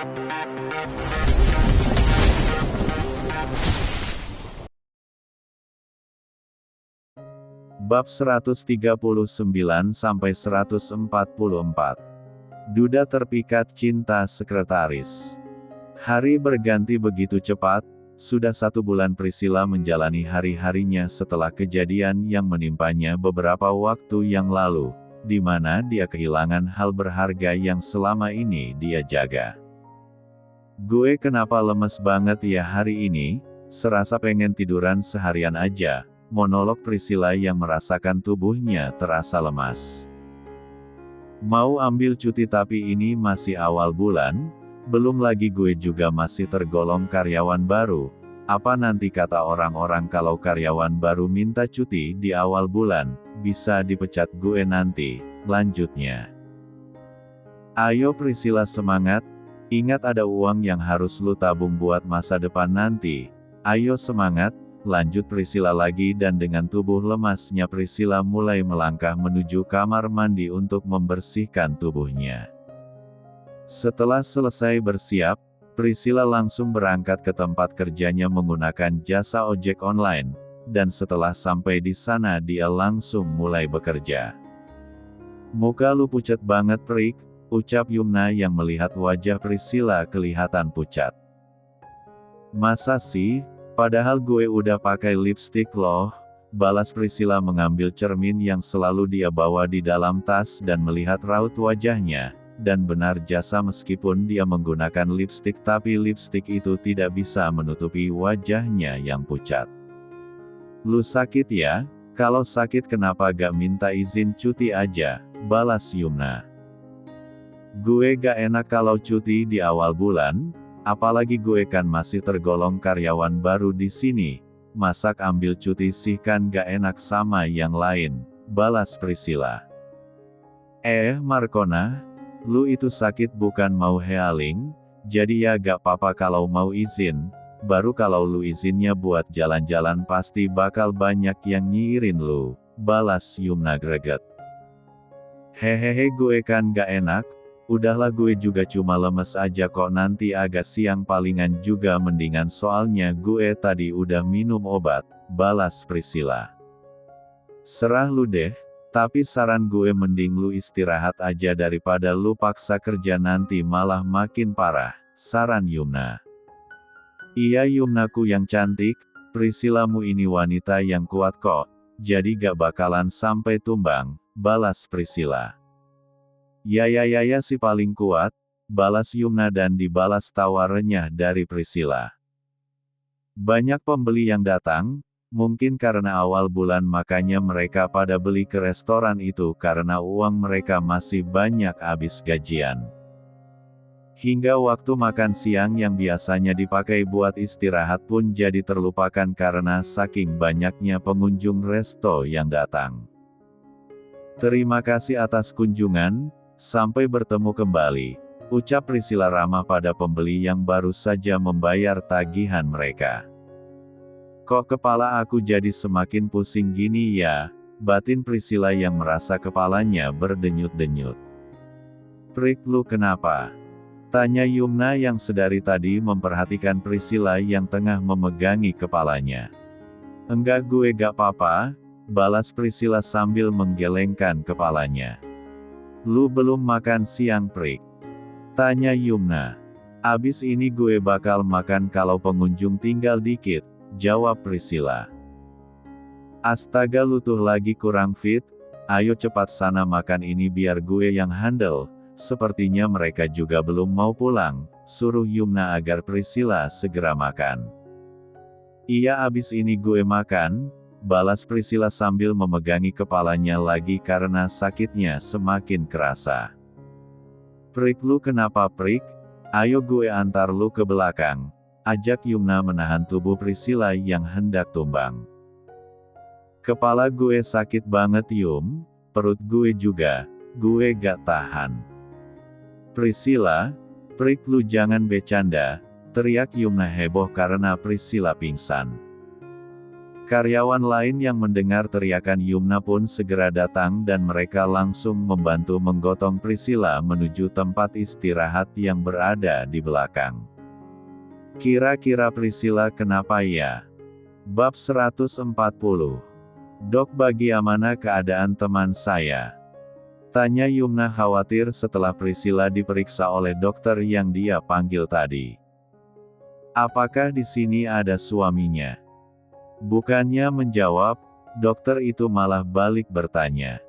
Bab 139-144. Duda terpikat cinta sekretaris. Hari berganti begitu cepat, sudah 1 bulan Priscilla menjalani hari-harinya setelah kejadian yang menimpanya beberapa waktu yang lalu, di mana dia kehilangan hal berharga yang selama ini dia jaga. "Gue kenapa lemes banget ya hari ini, serasa pengen tiduran seharian aja," monolog Priscilla yang merasakan tubuhnya terasa lemas. "Mau ambil cuti tapi ini masih awal bulan, belum lagi gue juga masih tergolong karyawan baru. Apa nanti kata orang-orang kalau karyawan baru minta cuti di awal bulan, bisa dipecat gue nanti," lanjutnya. "Ayo Priscilla semangat, ingat ada uang yang harus lu tabung buat masa depan nanti. Ayo semangat," lanjut Priscilla lagi, dan dengan tubuh lemasnya Priscilla mulai melangkah menuju kamar mandi untuk membersihkan tubuhnya. Setelah selesai bersiap, Priscilla langsung berangkat ke tempat kerjanya menggunakan jasa ojek online, dan setelah sampai di sana dia langsung mulai bekerja. "Muka lu pucat banget Prik," ucap Yumna yang melihat wajah Priscilla kelihatan pucat. "Masa sih? Padahal gue udah pakai lipstick loh," balas Priscilla mengambil cermin yang selalu dia bawa di dalam tas dan melihat raut wajahnya, dan benar jasa meskipun dia menggunakan lipstick tapi lipstick itu tidak bisa menutupi wajahnya yang pucat. "Lu sakit ya? Kalau sakit kenapa gak minta izin cuti aja," balas Yumna. "Gue gak enak kalau cuti di awal bulan. Apalagi gue kan masih tergolong karyawan baru di sini. Masak ambil cuti sih kan gak enak sama yang lain," balas Priscilla. Markona, lu itu sakit bukan mau healing, jadi ya gak papa kalau mau izin, baru kalau lu izinnya buat jalan-jalan pasti bakal banyak yang nyiirin lu," balas Yumna greget. "Hehehe gue kan gak enak. Udahlah gue juga cuma lemes aja kok, nanti agak siang palingan juga mendingan soalnya gue tadi udah minum obat," balas Priscilla. "Serah lu deh, tapi saran gue mending lu istirahat aja daripada lu paksa kerja nanti malah makin parah," saran Yumna. "Iya Yumnaku yang cantik, Priscillamu ini wanita yang kuat kok, jadi gak bakalan sampai tumbang," balas Priscilla. Ya si paling kuat," balas Yumna dan dibalas tawa renyah dari Priscilla. Banyak pembeli yang datang, mungkin karena awal bulan makanya mereka pada beli ke restoran itu karena uang mereka masih banyak habis gajian. Hingga waktu makan siang yang biasanya dipakai buat istirahat pun jadi terlupakan karena saking banyaknya pengunjung resto yang datang. "Terima kasih atas kunjungan. Sampai bertemu kembali," ucap Priscilla ramah pada pembeli yang baru saja membayar tagihan mereka. "Kok kepala aku jadi semakin pusing gini ya?" batin Priscilla yang merasa kepalanya berdenyut-denyut. "Prik lu kenapa?" tanya Yumna yang sedari tadi memperhatikan Priscilla yang tengah memegangi kepalanya. "Enggak gue gak apa-apa," balas Priscilla sambil menggelengkan kepalanya. "Lu belum makan siang Prik?" tanya Yumna. "Abis ini gue bakal makan kalau pengunjung tinggal dikit," jawab Priscilla. "Astaga lu tuh lagi kurang fit, ayo cepat sana makan ini biar gue yang handle, sepertinya mereka juga belum mau pulang," suruh Yumna agar Priscilla segera makan. "Iya abis ini gue makan," balas Priscilla sambil memegangi kepalanya lagi karena sakitnya semakin kerasa. "Prik lu kenapa Prik? Ayo gue antar lu ke belakang," ajak Yumna menahan tubuh Priscilla yang hendak tumbang. "Kepala gue sakit banget Yum, perut gue juga, gue gak tahan." "Priscilla, Prik lu jangan bercanda," teriak Yumna heboh karena Priscilla pingsan. Karyawan lain yang mendengar teriakan Yumna pun segera datang dan mereka langsung membantu menggotong Priscilla menuju tempat istirahat yang berada di belakang. Kira-kira Priscilla kenapa ya? Bab 140. Dok, bagaimana keadaan teman saya? Tanya Yumna khawatir setelah Priscilla diperiksa oleh dokter yang dia panggil tadi. Apakah di sini ada suaminya? Bukannya menjawab, dokter itu malah balik bertanya.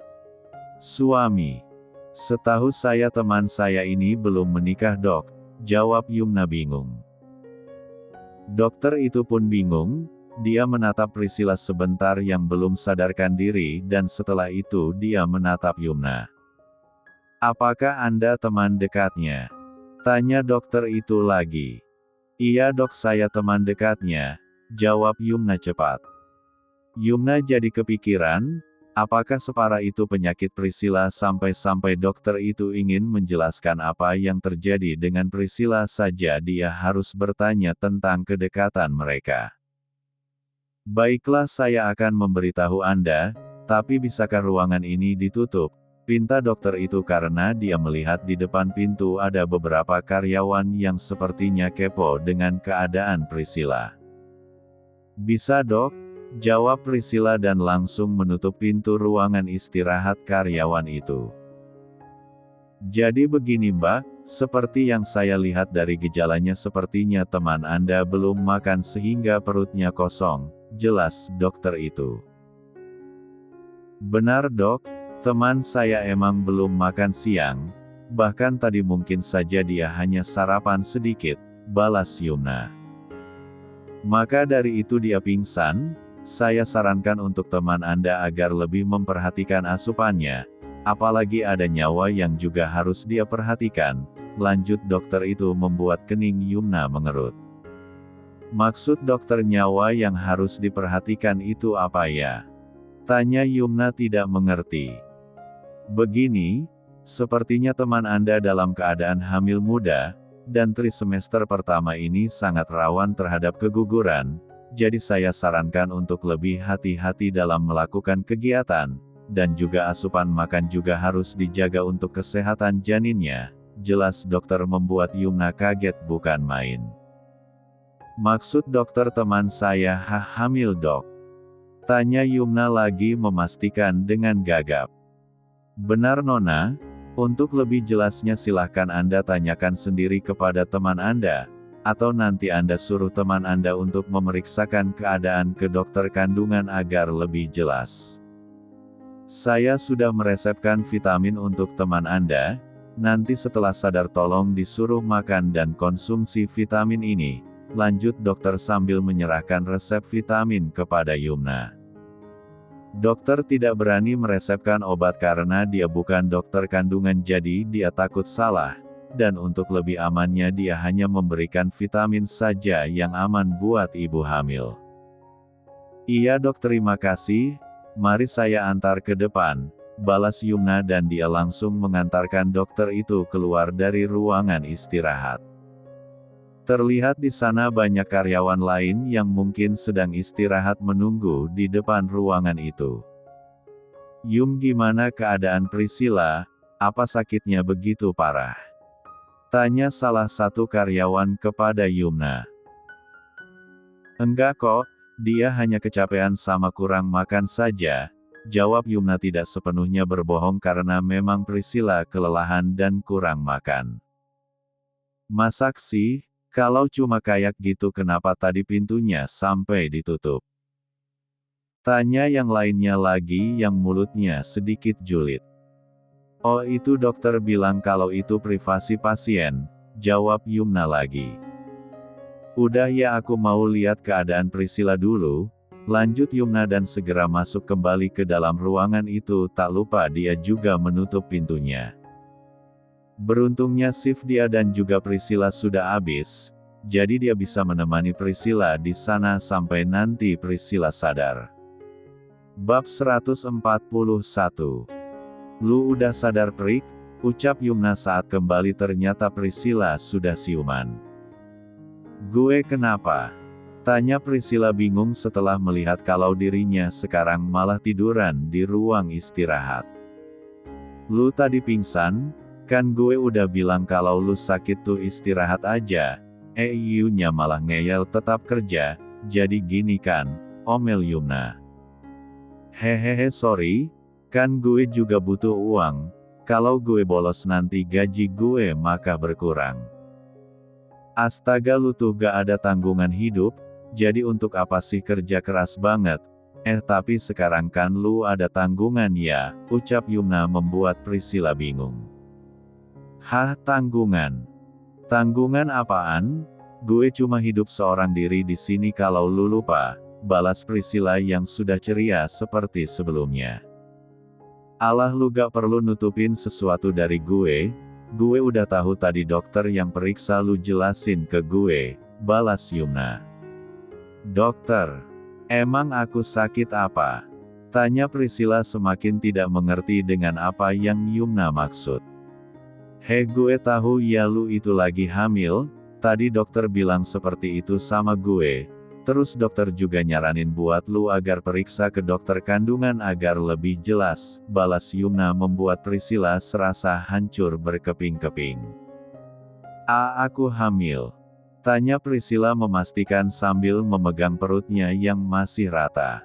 Suami? Setahu saya teman saya ini belum menikah dok, jawab Yumna bingung. Dokter itu pun bingung, dia menatap Priscilla sebentar yang belum sadarkan diri dan setelah itu dia menatap Yumna. Apakah Anda teman dekatnya? Tanya dokter itu lagi. Iya dok, saya teman dekatnya, jawab Yumna cepat. Yumna jadi kepikiran, apakah separah itu penyakit Priscilla sampai-sampai dokter itu ingin menjelaskan apa yang terjadi dengan Priscilla saja dia harus bertanya tentang kedekatan mereka. Baiklah, saya akan memberitahu Anda, tapi bisakah ruangan ini ditutup? Pinta dokter itu karena dia melihat di depan pintu ada beberapa karyawan yang sepertinya kepo dengan keadaan Priscilla. Bisa dok, jawab Priscilla dan langsung menutup pintu ruangan istirahat karyawan itu. Jadi begini Mbak, seperti yang saya lihat dari gejalanya sepertinya teman Anda belum makan sehingga perutnya kosong, jelas dokter itu. Benar dok, teman saya emang belum makan siang, bahkan tadi mungkin saja dia hanya sarapan sedikit, balas Yumna. Maka dari itu dia pingsan, saya sarankan untuk teman Anda agar lebih memperhatikan asupannya, apalagi ada nyawa yang juga harus dia perhatikan, lanjut dokter itu membuat kening Yumna mengerut. Maksud dokter nyawa yang harus diperhatikan itu apa ya? Tanya Yumna tidak mengerti. Begini, sepertinya teman Anda dalam keadaan hamil muda, dan trimester pertama ini sangat rawan terhadap keguguran, jadi saya sarankan untuk lebih hati-hati dalam melakukan kegiatan, dan juga asupan makan juga harus dijaga untuk kesehatan janinnya, jelas dokter membuat Yumna kaget bukan main. Maksud dokter teman saya hamil dok? Tanya Yumna lagi memastikan dengan gagap. Benar Nona, untuk lebih jelasnya silahkan Anda tanyakan sendiri kepada teman Anda, atau nanti Anda suruh teman Anda untuk memeriksakan keadaan ke dokter kandungan agar lebih jelas. Saya sudah meresepkan vitamin untuk teman Anda, nanti setelah sadar tolong disuruh makan dan konsumsi vitamin ini, lanjut dokter sambil menyerahkan resep vitamin kepada Yumna. Dokter tidak berani meresepkan obat karena dia bukan dokter kandungan jadi dia takut salah, dan untuk lebih amannya dia hanya memberikan vitamin saja yang aman buat ibu hamil. Iya dok, terima kasih, mari saya antar ke depan, balas Yumna dan dia langsung mengantarkan dokter itu keluar dari ruangan istirahat. Terlihat di sana banyak karyawan lain yang mungkin sedang istirahat menunggu di depan ruangan itu. Yum, gimana keadaan Priscilla? Apa sakitnya begitu parah? Tanya salah satu karyawan kepada Yumna. Enggak kok, dia hanya kecapean sama kurang makan saja, jawab Yumna tidak sepenuhnya berbohong karena memang Priscilla kelelahan dan kurang makan. Masak sih? Kalau cuma kayak gitu kenapa tadi pintunya sampai ditutup? Tanya yang lainnya lagi yang mulutnya sedikit julid. Oh itu dokter bilang kalau itu privasi pasien, jawab Yumna lagi. Udah ya, aku mau lihat keadaan Priscilla dulu, lanjut Yumna dan segera masuk kembali ke dalam ruangan itu, tak lupa dia juga menutup pintunya. Beruntungnya shift dia dan juga Priscilla sudah habis, jadi dia bisa menemani Priscilla di sana sampai nanti Priscilla sadar. Bab 141. Lu udah sadar Prik? Ucap Yumna saat kembali ternyata Priscilla sudah siuman. Gue kenapa? Tanya Priscilla bingung setelah melihat kalau dirinya sekarang malah tiduran di ruang istirahat. Lu tadi pingsan? Kan gue udah bilang kalau lu sakit tuh istirahat aja. Iyunya malah ngeyel tetap kerja, jadi gini kan, omel Yumna. Hehehe sorry, kan gue juga butuh uang, kalau gue bolos nanti gaji gue maka berkurang. Astaga lu tuh gak ada tanggungan hidup, jadi untuk apa sih kerja keras banget? Tapi sekarang kan lu ada tanggungan ya, ucap Yumna membuat Priscilla bingung. Hah tanggungan? Tanggungan apaan? Gue cuma hidup seorang diri di sini kalau lu lupa, balas Priscilla yang sudah ceria seperti sebelumnya. Alah lu gak perlu nutupin sesuatu dari gue udah tahu tadi dokter yang periksa lu jelasin ke gue, balas Yumna. Dokter? Emang aku sakit apa? Tanya Priscilla semakin tidak mengerti dengan apa yang Yumna maksud. Gue tahu ya lu itu lagi hamil, tadi dokter bilang seperti itu sama gue, terus dokter juga nyaranin buat lu agar periksa ke dokter kandungan agar lebih jelas, balas Yumna membuat Priscilla serasa hancur berkeping-keping. Aku hamil? Tanya Priscilla memastikan sambil memegang perutnya yang masih rata.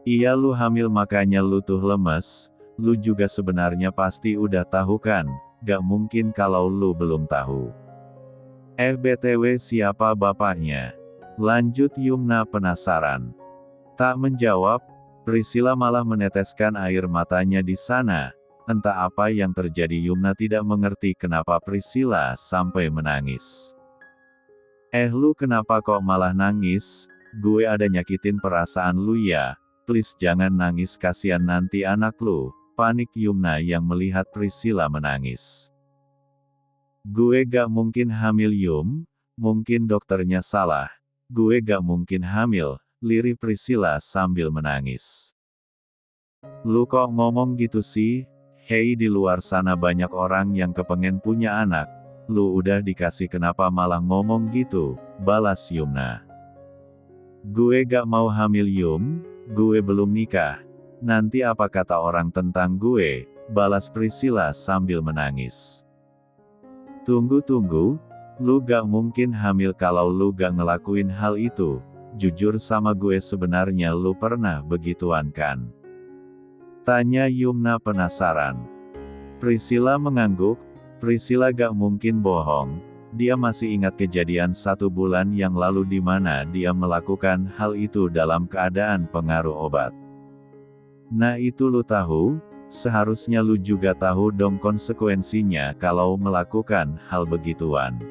Iya lu hamil makanya lu tuh lemes, lu juga sebenarnya pasti udah tahu kan, gak mungkin kalau lu belum tahu. BTW siapa bapaknya? Lanjut Yumna penasaran. Tak menjawab, Priscilla malah meneteskan air matanya di sana. Entah apa yang terjadi Yumna tidak mengerti kenapa Priscilla sampai menangis. Lu kenapa kok malah nangis? Gue ada nyakitin perasaan lu ya? Please jangan nangis kasihan nanti anak lu, panik Yumna yang melihat Priscilla menangis. Gue gak mungkin hamil Yum, mungkin dokternya salah. Gue gak mungkin hamil, lirih Priscilla sambil menangis. Lu kok ngomong gitu sih? Hei di luar sana banyak orang yang kepengen punya anak. Lu udah dikasih kenapa malah ngomong gitu, balas Yumna. Gue gak mau hamil Yum, gue belum nikah. Nanti apa kata orang tentang gue, balas Priscilla sambil menangis. Tunggu, lu gak mungkin hamil kalau lu gak ngelakuin hal itu, jujur sama gue sebenarnya lu pernah begituan kan? Tanya Yumna penasaran. Priscilla mengangguk, Priscilla gak mungkin bohong, dia masih ingat kejadian 1 bulan yang lalu di mana dia melakukan hal itu dalam keadaan pengaruh obat. Nah itu lu tahu? Seharusnya lu juga tahu dong konsekuensinya kalau melakukan hal begituan.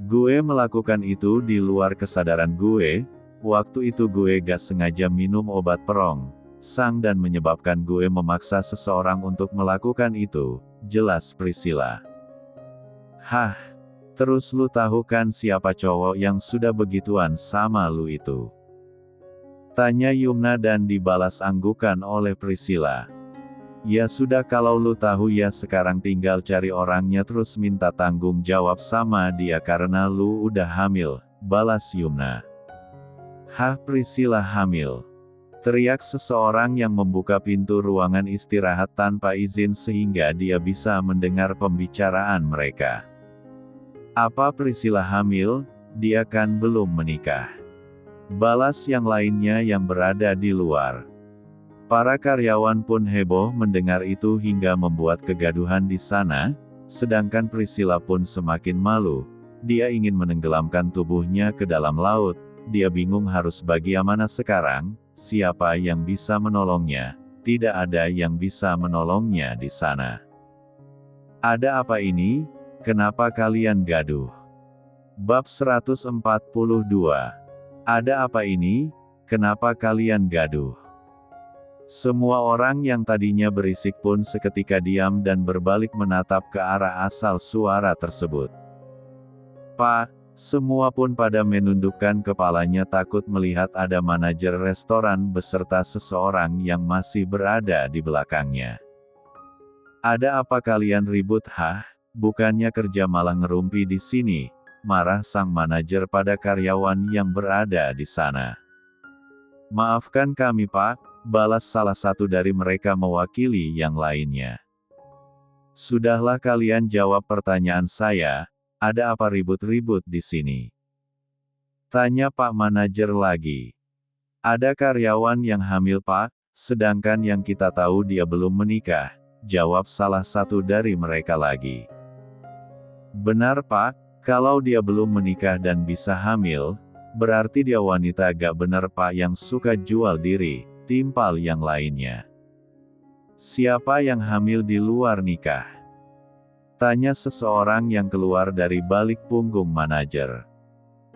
Gue melakukan itu di luar kesadaran gue, waktu itu gue gak sengaja minum obat perangsang dan menyebabkan gue memaksa seseorang untuk melakukan itu, jelas Priscilla. Hah? Terus lu tahu kan siapa cowok yang sudah begituan sama lu itu? Tanya Yumna dan dibalas anggukan oleh Priscilla. Ya sudah kalau lu tahu ya sekarang tinggal cari orangnya terus minta tanggung jawab sama dia karena lu udah hamil, balas Yumna. Hah Priscilla hamil? Teriak seseorang yang membuka pintu ruangan istirahat tanpa izin sehingga dia bisa mendengar pembicaraan mereka. Apa Priscilla hamil? Dia kan belum menikah. Balas yang lainnya yang berada di luar. Para karyawan pun heboh mendengar itu hingga membuat kegaduhan di sana, sedangkan Priscilla pun semakin malu. Dia ingin menenggelamkan tubuhnya ke dalam laut, dia bingung harus bagaimana sekarang, siapa yang bisa menolongnya, tidak ada yang bisa menolongnya di sana. Ada apa ini? Kenapa kalian gaduh? Bab 142. Ada apa ini? Kenapa kalian gaduh? Semua orang yang tadinya berisik pun seketika diam dan berbalik menatap ke arah asal suara tersebut. Pak, semua pun pada menundukkan kepalanya takut melihat ada manajer restoran beserta seseorang yang masih berada di belakangnya. Ada apa kalian ribut hah? Bukannya kerja malah ngerumpi di sini? marah sang manajer pada karyawan yang berada di sana. Maafkan kami Pak, balas salah satu dari mereka mewakili yang lainnya. Sudahlah kalian jawab pertanyaan saya, ada apa ribut-ribut di sini? Tanya Pak manajer lagi. Ada karyawan yang hamil Pak, sedangkan yang kita tahu dia belum menikah, jawab salah satu dari mereka lagi. Benar Pak, kalau dia belum menikah dan bisa hamil, berarti dia wanita gak bener Pak yang suka jual diri, timpal yang lainnya. Siapa yang hamil di luar nikah? Tanya seseorang yang keluar dari balik punggung manajer.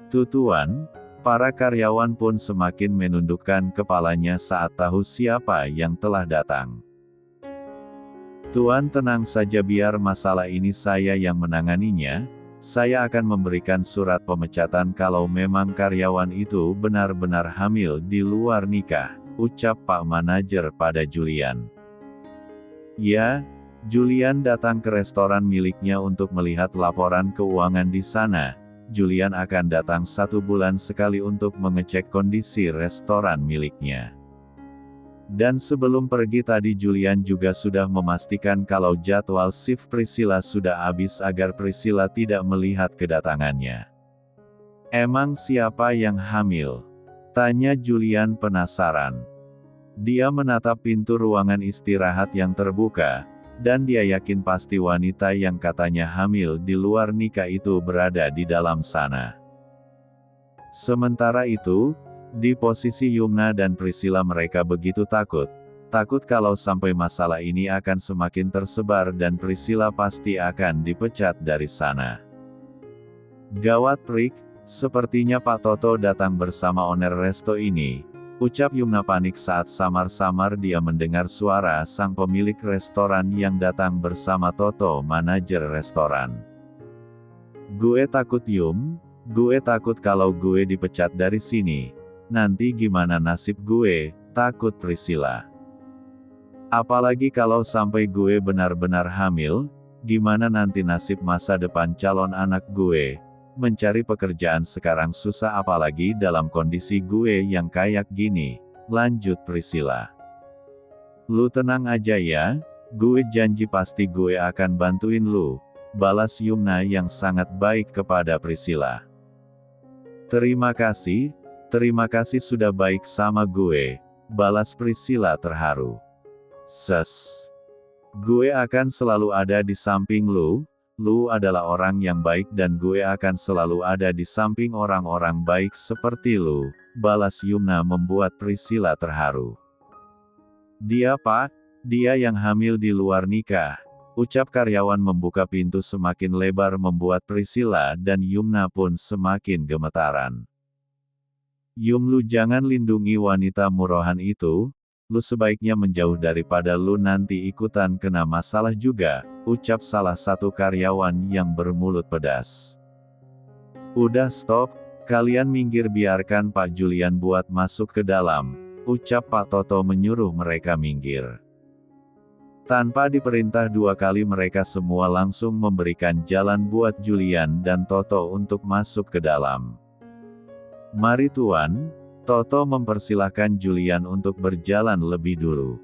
Tuan, para karyawan pun semakin menundukkan kepalanya saat tahu siapa yang telah datang. Tuan tenang saja biar masalah ini saya yang menanganinya. Saya akan memberikan surat pemecatan kalau memang karyawan itu benar-benar hamil di luar nikah, ucap Pak manajer pada Julian. Ya, Julian datang ke restoran miliknya untuk melihat laporan keuangan di sana. Julian akan datang 1 bulan sekali untuk mengecek kondisi restoran miliknya. Dan sebelum pergi tadi Julian juga sudah memastikan kalau jadwal shift Priscilla sudah habis agar Priscilla tidak melihat kedatangannya. Emang siapa yang hamil? Tanya Julian penasaran. Dia menatap pintu ruangan istirahat yang terbuka, dan dia yakin pasti wanita yang katanya hamil di luar nikah itu berada di dalam sana. Sementara itu, di posisi Yumna dan Priscilla mereka begitu takut kalau sampai masalah ini akan semakin tersebar dan Priscilla pasti akan dipecat dari sana. Gawat Prik, sepertinya Pak Toto datang bersama owner resto ini, ucap Yumna panik saat samar-samar dia mendengar suara sang pemilik restoran yang datang bersama Toto manajer restoran. Gue takut Yum, gue takut kalau gue dipecat dari sini. Nanti gimana nasib gue, takut Priscilla. Apalagi kalau sampai gue benar-benar hamil, gimana nanti nasib masa depan calon anak gue. Mencari pekerjaan sekarang susah apalagi dalam kondisi gue yang kayak gini, lanjut Priscilla. Lu tenang aja ya, gue janji pasti gue akan bantuin lu, balas Yumna yang sangat baik kepada Priscilla. Terima kasih sudah baik sama gue, balas Priscilla terharu. Gue akan selalu ada di samping lu adalah orang yang baik dan gue akan selalu ada di samping orang-orang baik seperti lu, balas Yumna membuat Priscilla terharu. Dia Pak, dia yang hamil di luar nikah, ucap karyawan membuka pintu semakin lebar membuat Priscilla dan Yumna pun semakin gemetaran. Yum lu jangan lindungi wanita murahan itu, lu sebaiknya menjauh daripada lu nanti ikutan kena masalah juga, ucap salah satu karyawan yang bermulut pedas. Udah stop, kalian minggir biarkan Pak Julian buat masuk ke dalam, ucap Pak Toto menyuruh mereka minggir. Tanpa diperintah 2 kali mereka semua langsung memberikan jalan buat Julian dan Toto untuk masuk ke dalam. Mari Tuan, Toto mempersilahkan Julian untuk berjalan lebih dulu.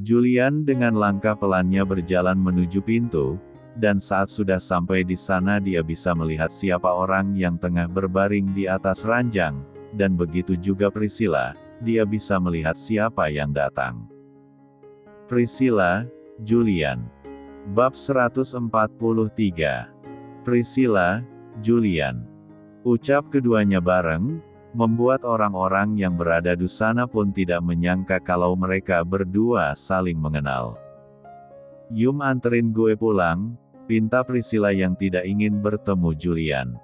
Julian dengan langkah pelannya berjalan menuju pintu, dan saat sudah sampai di sana dia bisa melihat siapa orang yang tengah berbaring di atas ranjang, dan begitu juga Priscilla, dia bisa melihat siapa yang datang. Priscilla, Julian. Bab 143. Priscilla, Julian. Ucap keduanya bareng, membuat orang-orang yang berada di sana pun tidak menyangka kalau mereka berdua saling mengenal. Yum anterin gue pulang, pinta Priscilla yang tidak ingin bertemu Julian.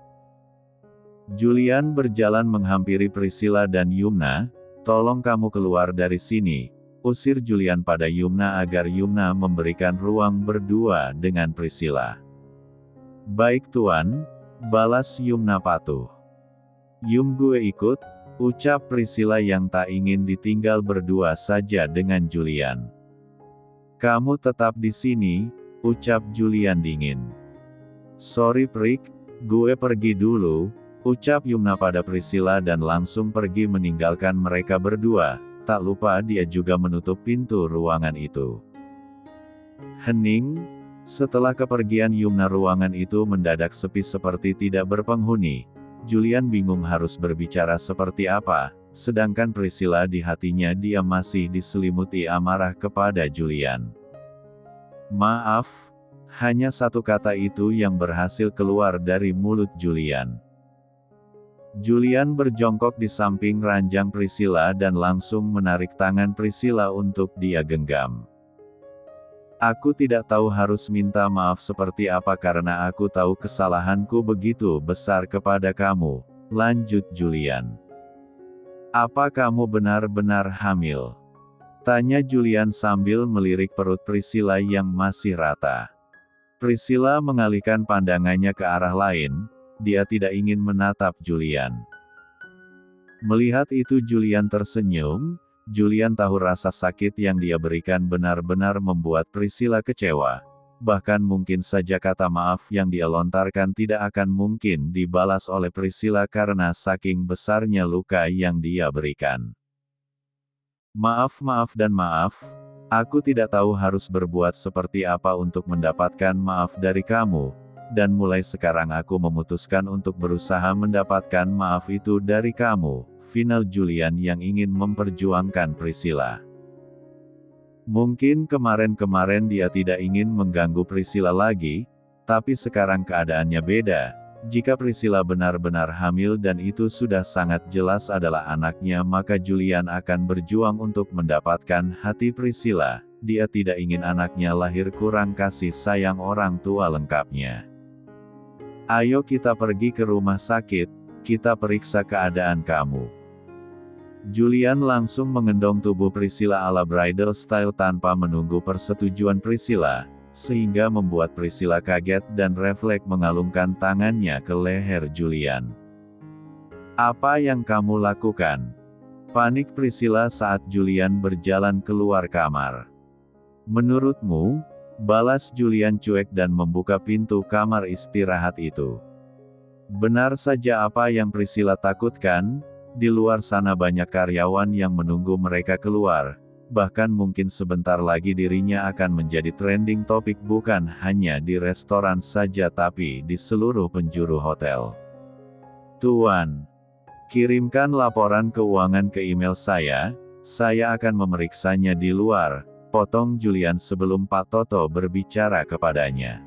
Julian berjalan menghampiri Priscilla dan Yumna, tolong kamu keluar dari sini, usir Julian pada Yumna agar Yumna memberikan ruang berdua dengan Priscilla. Baik Tuan, balas Yumna patuh. Yum gue ikut, ucap Priscilla yang tak ingin ditinggal berdua saja dengan Julian. Kamu tetap di sini, ucap Julian dingin. Sorry Prik, Gue pergi dulu, ucap Yumna pada Priscilla dan langsung pergi meninggalkan mereka berdua. Tak lupa dia juga menutup pintu ruangan itu. Hening. Setelah kepergian Yumna, ruangan itu mendadak sepi seperti tidak berpenghuni. Julian bingung harus berbicara seperti apa, sedangkan Priscilla di hatinya dia masih diselimuti amarah kepada Julian. Maaf. Hanya satu kata itu yang berhasil keluar dari mulut Julian. Julian berjongkok di samping ranjang Priscilla dan langsung menarik tangan Priscilla untuk dia genggam. Aku tidak tahu harus minta maaf seperti apa karena aku tahu kesalahanku begitu besar kepada kamu, lanjut Julian. Apa kamu benar-benar hamil? Tanya Julian sambil melirik perut Priscilla yang masih rata. Priscilla mengalihkan pandangannya ke arah lain, dia tidak ingin menatap Julian. Melihat itu Julian tersenyum. Julian tahu rasa sakit yang dia berikan benar-benar membuat Priscilla kecewa. Bahkan mungkin saja kata maaf yang dia lontarkan tidak akan mungkin dibalas oleh Priscilla karena saking besarnya luka yang dia berikan. Maaf dan maaf. Aku tidak tahu harus berbuat seperti apa untuk mendapatkan maaf dari kamu, dan mulai sekarang aku memutuskan untuk berusaha mendapatkan maaf itu dari kamu, final Julian yang ingin memperjuangkan Priscilla. Mungkin kemarin-kemarin dia tidak ingin mengganggu Priscilla lagi, tapi sekarang keadaannya beda. Jika Priscilla benar-benar hamil dan itu sudah sangat jelas adalah anaknya, maka Julian akan berjuang untuk mendapatkan hati Priscilla. Dia tidak ingin anaknya lahir kurang kasih sayang orang tua lengkapnya. Ayo kita pergi ke rumah sakit, kita periksa keadaan kamu. Julian langsung mengendong tubuh Priscilla ala bridal style tanpa menunggu persetujuan Priscilla, sehingga membuat Priscilla kaget dan refleks mengalungkan tangannya ke leher Julian. Apa yang kamu lakukan? Panik Priscilla saat Julian berjalan keluar kamar. Menurutmu? Balas Julian cuek dan membuka pintu kamar istirahat itu. Benar saja apa yang Priscilla takutkan, di luar sana banyak karyawan yang menunggu mereka keluar. Bahkan mungkin sebentar lagi dirinya akan menjadi trending topik bukan hanya di restoran saja tapi di seluruh penjuru hotel. Tuan, kirimkan laporan keuangan ke email saya akan memeriksanya di luar, potong Julian sebelum Pak Toto berbicara kepadanya.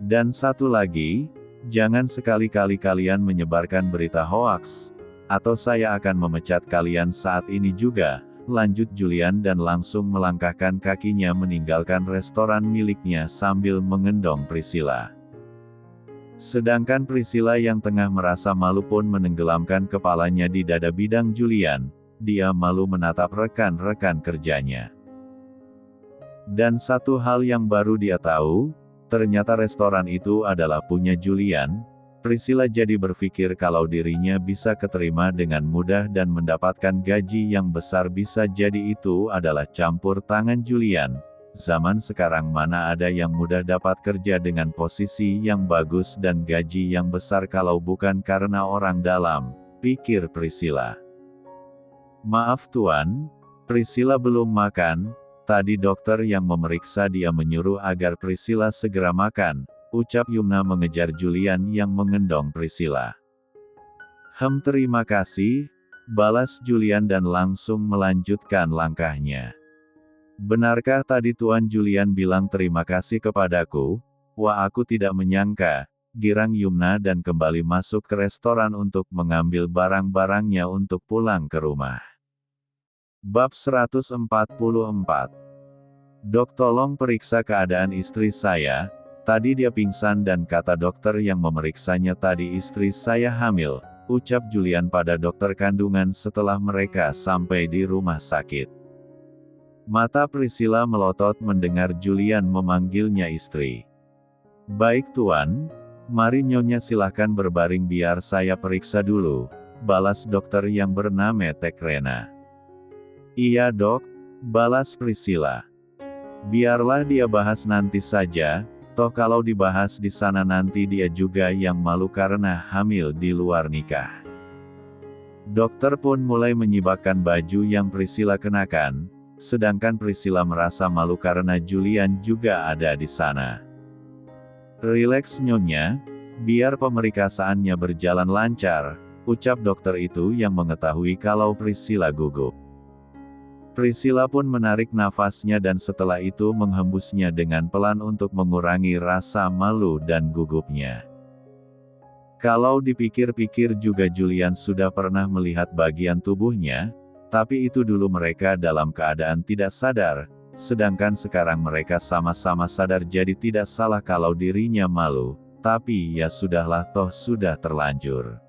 Dan satu lagi, jangan sekali-kali kalian menyebarkan berita hoaks, atau saya akan memecat kalian saat ini juga. Lanjut Julian dan langsung melangkahkan kakinya meninggalkan restoran miliknya sambil mengendong Priscilla. Sedangkan Priscilla yang tengah merasa malu pun menenggelamkan kepalanya di dada bidang Julian, dia malu menatap rekan-rekan kerjanya. Dan satu hal yang baru dia tahu, ternyata restoran itu adalah punya Julian. Priscilla jadi berpikir kalau dirinya bisa keterima dengan mudah dan mendapatkan gaji yang besar, bisa jadi itu adalah campur tangan Julian. Zaman sekarang mana ada yang mudah dapat kerja dengan posisi yang bagus dan gaji yang besar kalau bukan karena orang dalam, pikir Priscilla. Maaf Tuan, Priscilla belum makan, tadi dokter yang memeriksa dia menyuruh agar Priscilla segera makan. Ucap Yumna mengejar Julian yang mengendong Priscilla. Terima kasih, balas Julian dan langsung melanjutkan langkahnya. Benarkah tadi Tuan Julian bilang terima kasih kepadaku? Wah, aku tidak menyangka, girang Yumna dan kembali masuk ke restoran untuk mengambil barang-barangnya untuk pulang ke rumah. Bab 144. Dok, tolong periksa keadaan istri saya. Tadi dia pingsan dan kata dokter yang memeriksanya tadi istri saya hamil, ucap Julian pada dokter kandungan setelah mereka sampai di rumah sakit. Mata Priscilla melotot mendengar Julian memanggilnya istri. Baik Tuan, mari Nyonya silahkan berbaring biar saya periksa dulu, balas dokter yang bernama Tekrena. Iya dok, balas Priscilla. Biarlah dia bahas nanti saja. Toh kalau dibahas di sana nanti dia juga yang malu karena hamil di luar nikah. Dokter pun mulai menyibakkan baju yang Priscilla kenakan, sedangkan Priscilla merasa malu karena Julian juga ada di sana. "Rileks Nyonya, biar pemeriksaannya berjalan lancar," ucap dokter itu yang mengetahui kalau Priscilla gugup. Priscilla pun menarik nafasnya dan setelah itu menghembusnya dengan pelan untuk mengurangi rasa malu dan gugupnya. Kalau dipikir-pikir juga Julian sudah pernah melihat bagian tubuhnya, tapi itu dulu mereka dalam keadaan tidak sadar, sedangkan sekarang mereka sama-sama sadar jadi tidak salah kalau dirinya malu, tapi ya sudahlah toh sudah terlanjur.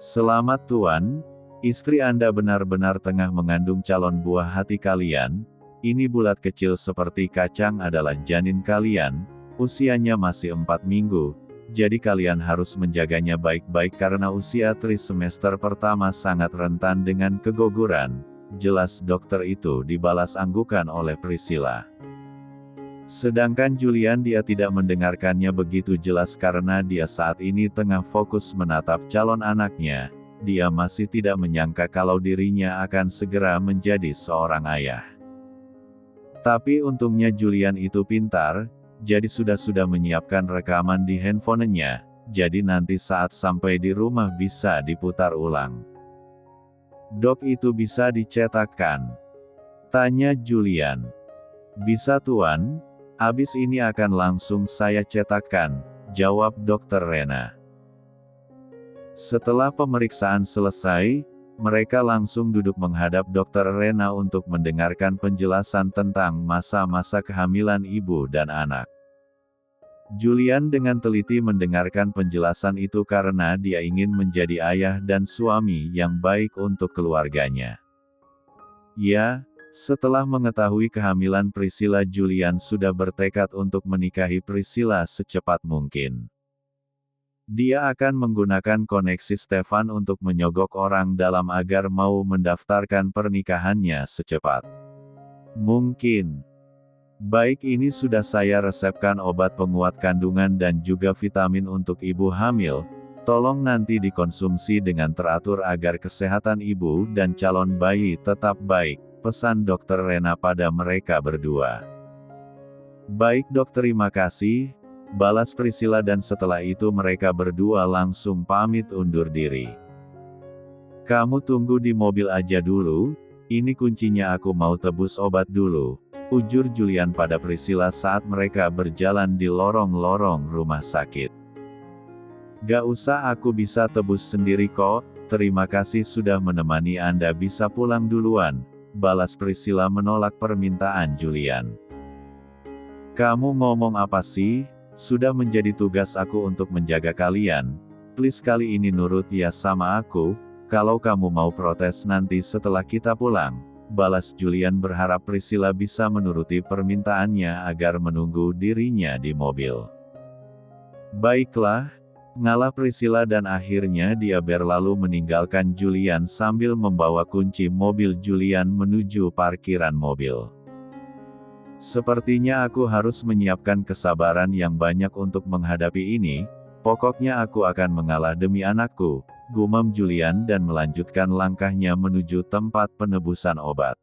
"Selamat Tuan. Istri Anda benar-benar tengah mengandung calon buah hati kalian. Ini bulat kecil seperti kacang adalah janin kalian, usianya masih 4 minggu, jadi kalian harus menjaganya baik-baik karena usia trimester pertama sangat rentan dengan keguguran," jelas dokter itu dibalas anggukan oleh Priscilla. Sedangkan Julian dia tidak mendengarkannya begitu jelas karena dia saat ini tengah fokus menatap calon anaknya. Dia masih tidak menyangka kalau dirinya akan segera menjadi seorang ayah. Tapi untungnya Julian itu pintar, jadi sudah menyiapkan rekaman di handphonenya, jadi nanti saat sampai di rumah bisa diputar ulang. "Dok itu bisa dicetakkan?" tanya Julian. "Bisa Tuan, abis ini akan langsung saya cetakkan," jawab Dokter Rena. Setelah pemeriksaan selesai, mereka langsung duduk menghadap Dokter Rena untuk mendengarkan penjelasan tentang masa-masa kehamilan ibu dan anak. Julian dengan teliti mendengarkan penjelasan itu karena dia ingin menjadi ayah dan suami yang baik untuk keluarganya. Ya, setelah mengetahui kehamilan Priscilla, Julian sudah bertekad untuk menikahi Priscilla secepat mungkin. Dia akan menggunakan koneksi Stefan untuk menyogok orang dalam agar mau mendaftarkan pernikahannya secepat mungkin. "Baik, ini sudah saya resepkan obat penguat kandungan dan juga vitamin untuk ibu hamil, tolong nanti dikonsumsi dengan teratur agar kesehatan ibu dan calon bayi tetap baik," pesan Dokter Rena pada mereka berdua. "Baik Dok, terima kasih," balas Priscilla dan setelah itu mereka berdua langsung pamit undur diri. "Kamu tunggu di mobil aja dulu, ini kuncinya aku mau tebus obat dulu," ujur Julian pada Priscilla saat mereka berjalan di lorong-lorong rumah sakit. "Gak usah, aku bisa tebus sendiri kok, terima kasih sudah menemani Anda, bisa pulang duluan," balas Priscilla menolak permintaan Julian. "Kamu ngomong apa sih? Sudah menjadi tugas aku untuk menjaga kalian. Please kali ini nurut ya sama aku, kalau kamu mau protes nanti setelah kita pulang," balas Julian berharap Priscilla bisa menuruti permintaannya agar menunggu dirinya di mobil. "Baiklah," ngalah Priscilla dan akhirnya dia berlalu meninggalkan Julian sambil membawa kunci mobil Julian menuju parkiran mobil. "Sepertinya aku harus menyiapkan kesabaran yang banyak untuk menghadapi ini, pokoknya aku akan mengalah demi anakku," gumam Julian dan melanjutkan langkahnya menuju tempat penebusan obat.